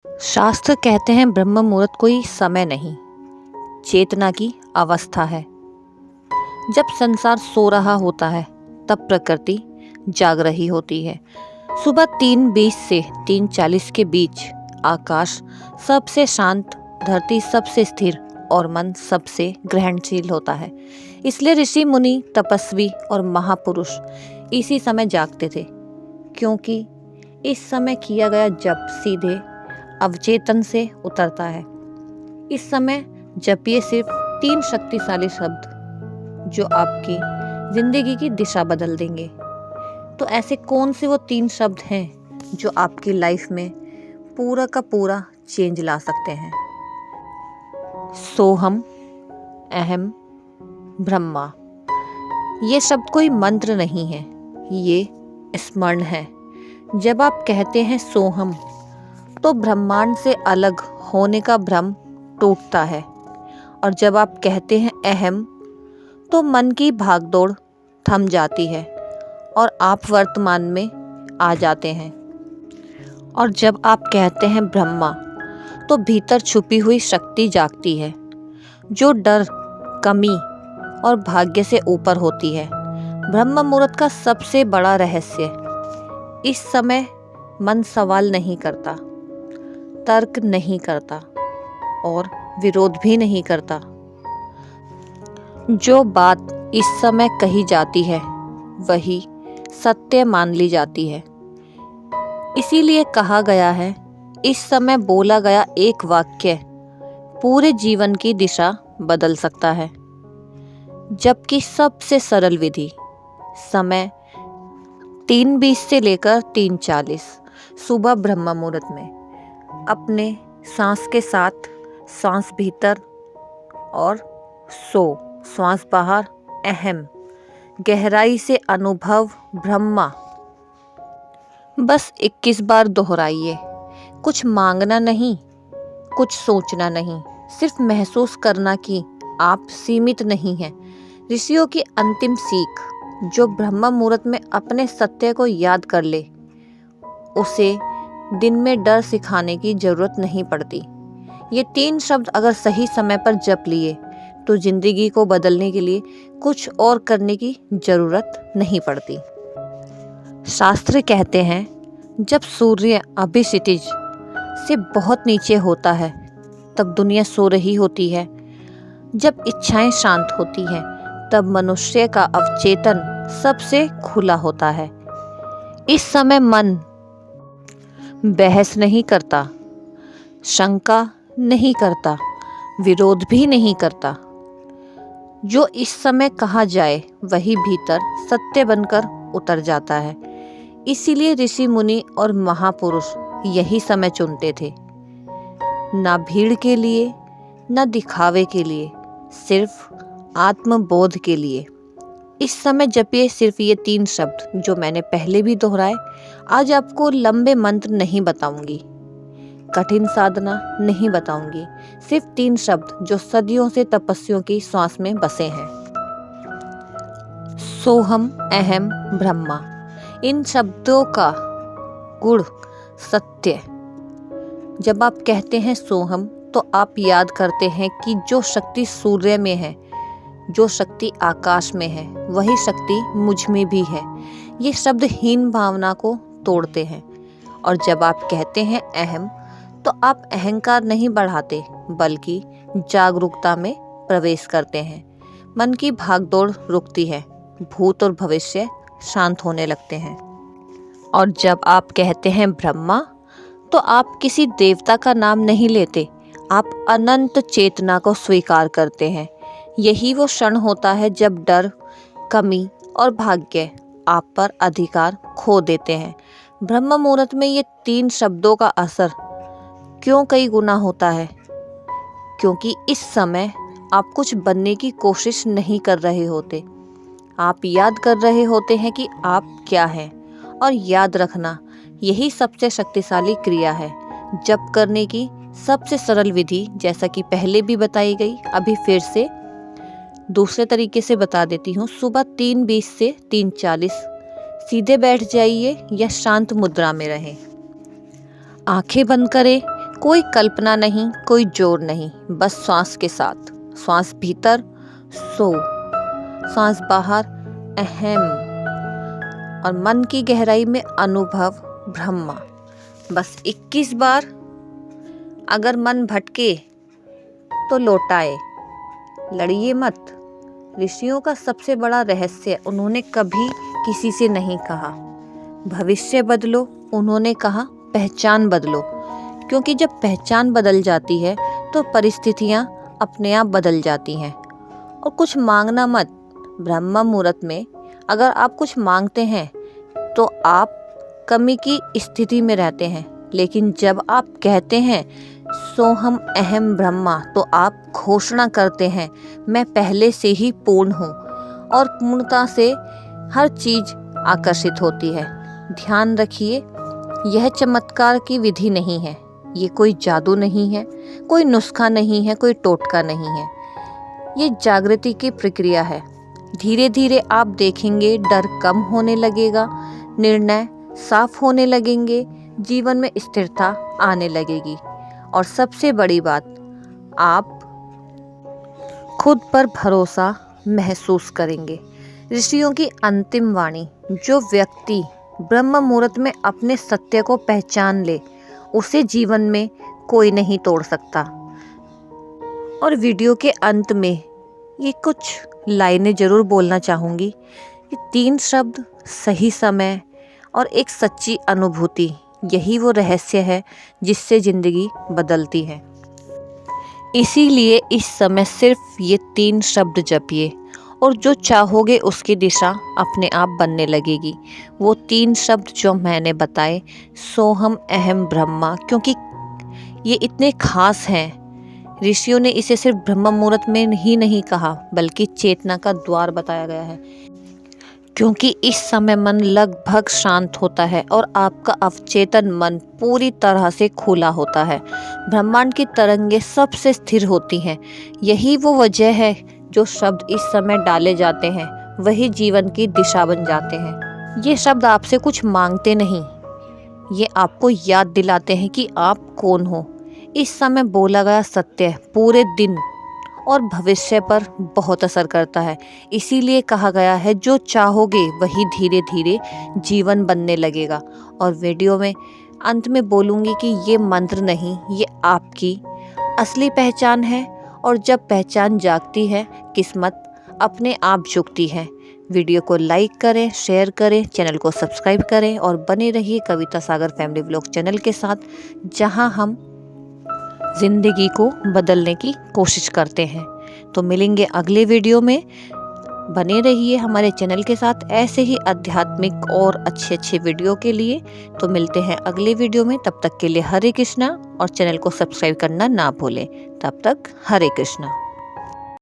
शास्त्र कहते हैं ब्रह्म मुहूर्त कोई समय नहीं, चेतना की अवस्था है। जब संसार सो रहा होता है तब प्रकृति जाग रही होती है। सुबह 3:20 से 3:40 के बीच आकाश सबसे शांत, धरती सबसे स्थिर और मन सबसे ग्रहणशील होता है। इसलिए ऋषि मुनि, तपस्वी और महापुरुष इसी समय जागते थे, क्योंकि इस समय किया गया जप सीधे अवचेतन से उतरता है। इस समय जपिए सिर्फ 3 शक्तिशाली शब्द जो आपकी जिंदगी की दिशा बदल देंगे। तो ऐसे कौन से वो 3 शब्द हैं जो आपकी लाइफ में पूरा का पूरा चेंज ला सकते हैं? सोहम, अहम, ब्रह्मा। ये शब्द कोई मंत्र नहीं है, ये स्मरण है। जब आप कहते हैं सोहम, तो ब्रह्मांड से अलग होने का भ्रम टूटता है। और जब आप कहते हैं अहम, तो मन की भागदौड़ थम जाती है और आप वर्तमान में आ जाते हैं। और जब आप कहते हैं ब्रह्मा, तो भीतर छुपी हुई शक्ति जागती है, जो डर, कमी और भाग्य से ऊपर होती है। ब्रह्म मुहूर्त का सबसे बड़ा रहस्य, इस समय मन सवाल नहीं करता, तर्क नहीं करता और विरोध भी नहीं करता। जो बात इस समय कही जाती है वही सत्य मान ली जाती है। इसीलिए कहा गया है, इस समय बोला गया एक वाक्य पूरे जीवन की दिशा बदल सकता है। जबकि सबसे सरल विधि, समय 3:20 से लेकर 3:40 सुबह ब्रह्म मुहूर्त में अपने सांस के साथ सांस भीतर और सो, श्वास बाहर, अहम, गहराई से अनुभव ब्रह्मा। बस 21 बार दोहराइए। कुछ मांगना नहीं, कुछ सोचना नहीं, सिर्फ महसूस करना कि आप सीमित नहीं हैं। ऋषियों की अंतिम सीख, जो ब्रह्म मुहूर्त में अपने सत्य को याद कर ले, उसे दिन में डर सिखाने की जरूरत नहीं पड़ती। ये 3 शब्द अगर सही समय पर जप लिए तो जिंदगी को बदलने के लिए कुछ और करने की जरूरत नहीं पड़ती। शास्त्र कहते हैं, जब सूर्य अभी क्षितिज से बहुत नीचे होता है तब दुनिया सो रही होती है। जब इच्छाएं शांत होती हैं तब मनुष्य का अवचेतन सबसे खुला होता है। इस समय मन बहस नहीं करता, शंका नहीं करता, विरोध भी नहीं करता। जो इस समय कहा जाए वही भीतर सत्य बनकर उतर जाता है। इसीलिए ऋषि मुनि और महापुरुष यही समय चुनते थे, ना भीड़ के लिए, ना दिखावे के लिए, सिर्फ आत्मबोध के लिए। इस समय जपिए सिर्फ ये 3 शब्द जो मैंने पहले भी दोहराए। आज आपको लंबे मंत्र नहीं बताऊंगी, कठिन साधना नहीं बताऊंगी, सिर्फ 3 शब्द जो सदियों से तपस्वियों की श्वास में बसे हैं। सोहम, अहम, ब्रह्मा। इन शब्दों का गुण सत्य। जब आप कहते हैं सोहम, तो आप याद करते हैं कि जो शक्ति सूर्य में है, जो शक्ति आकाश में है, वही शक्ति मुझ में भी है। ये शब्द हीन भावना को तोड़ते हैं। और जब आप कहते हैं अहम, तो आप अहंकार नहीं बढ़ाते, बल्कि जागरूकता में प्रवेश करते हैं। मन की भागदौड़ रुकती है, भूत और भविष्य शांत होने लगते हैं। और जब आप कहते हैं ब्रह्मा, तो आप किसी देवता का नाम नहीं लेते, आप अनंत चेतना को स्वीकार करते हैं। यही वो क्षण होता है जब डर, कमी और भाग्य आप पर अधिकार खो देते हैं। ब्रह्म मुहूर्त में ये 3 शब्दों का असर क्यों कई गुना होता है? क्योंकि इस समय आप कुछ बनने की कोशिश नहीं कर रहे होते, आप याद कर रहे होते हैं कि आप क्या हैं। और याद रखना यही सबसे शक्तिशाली क्रिया है। जप करने की सबसे सरल विधि, जैसा कि पहले भी बताई गई, अभी फिर से दूसरे तरीके से बता देती हूँ। सुबह 3:20 से 3:40 सीधे बैठ जाइए या शांत मुद्रा में रहें। आंखें बंद करें, कोई कल्पना नहीं, कोई जोर नहीं, बस श्वास के साथ। श्वास भीतर सो, श्वास बाहर अहम, और मन की गहराई में अनुभव ब्रह्मा। बस 21 बार। अगर मन भटके तो लौटाए, लड़िए मत। ऋषियों का सबसे बड़ा रहस्य उन्होंने कभी किसी से नहीं कहा भविष्य बदलो, उन्होंने कहा पहचान बदलो। क्योंकि जब पहचान बदल जाती है तो परिस्थितियां अपने आप बदल जाती हैं। और कुछ मांगना मत। ब्रह्म मुहूर्त में अगर आप कुछ मांगते हैं तो आप कमी की स्थिति में रहते हैं, लेकिन जब आप कहते हैं सोहम अहम ब्रह्मा, तो आप घोषणा करते हैं मैं पहले से ही पूर्ण हूँ। और पूर्णता से हर चीज आकर्षित होती है। ध्यान रखिए, यह चमत्कार की विधि नहीं है, ये कोई जादू नहीं है, कोई नुस्खा नहीं है, कोई टोटका नहीं है। ये जागृति की प्रक्रिया है। धीरे धीरे आप देखेंगे डर कम होने लगेगा, निर्णय साफ होने लगेंगे, जीवन में स्थिरता आने लगेगी। और सबसे बड़ी बात, आप खुद पर भरोसा महसूस करेंगे। ऋषियों की अंतिम वाणी, जो व्यक्ति ब्रह्म मुहूर्त में अपने सत्य को पहचान ले, उसे जीवन में कोई नहीं तोड़ सकता। और वीडियो के अंत में ये कुछ लाइनें जरूर बोलना चाहूँगी। ये 3 शब्द, सही समय और एक सच्ची अनुभूति, यही वो रहस्य है जिससे ज़िंदगी बदलती है। इसीलिए इस समय सिर्फ ये 3 शब्द जपिए और जो चाहोगे उसकी दिशा अपने आप बनने लगेगी। वो 3 शब्द जो मैंने बताए, सोहम अहम ब्रह्मा, क्योंकि ये इतने खास हैं। ऋषियों ने इसे सिर्फ ब्रह्म मुहूर्त में ही नहीं कहा, बल्कि चेतना का द्वार बताया गया है। क्योंकि इस समय मन लगभग शांत होता है और आपका अवचेतन मन पूरी तरह से खुला होता है। ब्रह्मांड की तरंगें सबसे स्थिर होती हैं। यही वो वजह है जो शब्द इस समय डाले जाते हैं वही जीवन की दिशा बन जाते हैं। ये शब्द आपसे कुछ मांगते नहीं, ये आपको याद दिलाते हैं कि आप कौन हो। इस समय बोला गया सत्य पूरे दिन और भविष्य पर बहुत असर करता है। इसीलिए कहा गया है जो चाहोगे वही धीरे धीरे जीवन बनने लगेगा। और वीडियो में अंत में बोलूँगी कि ये मंत्र नहीं, ये आपकी असली पहचान है। और जब पहचान जागती है, किस्मत अपने आप झुकती है। वीडियो को लाइक करें, शेयर करें, चैनल को सब्सक्राइब करें और बने रहिए कविता सागर फैमिली व्लॉग चैनल के साथ, जहां हम जिंदगी को बदलने की कोशिश करते हैं। तो मिलेंगे अगले वीडियो में। बने रहिए हमारे चैनल के साथ ऐसे ही आध्यात्मिक और अच्छे वीडियो के लिए। तो मिलते हैं अगले वीडियो में। तब तक के लिए हरे कृष्णा, और चैनल को सब्सक्राइब करना ना भूलें। तब तक हरे कृष्णा।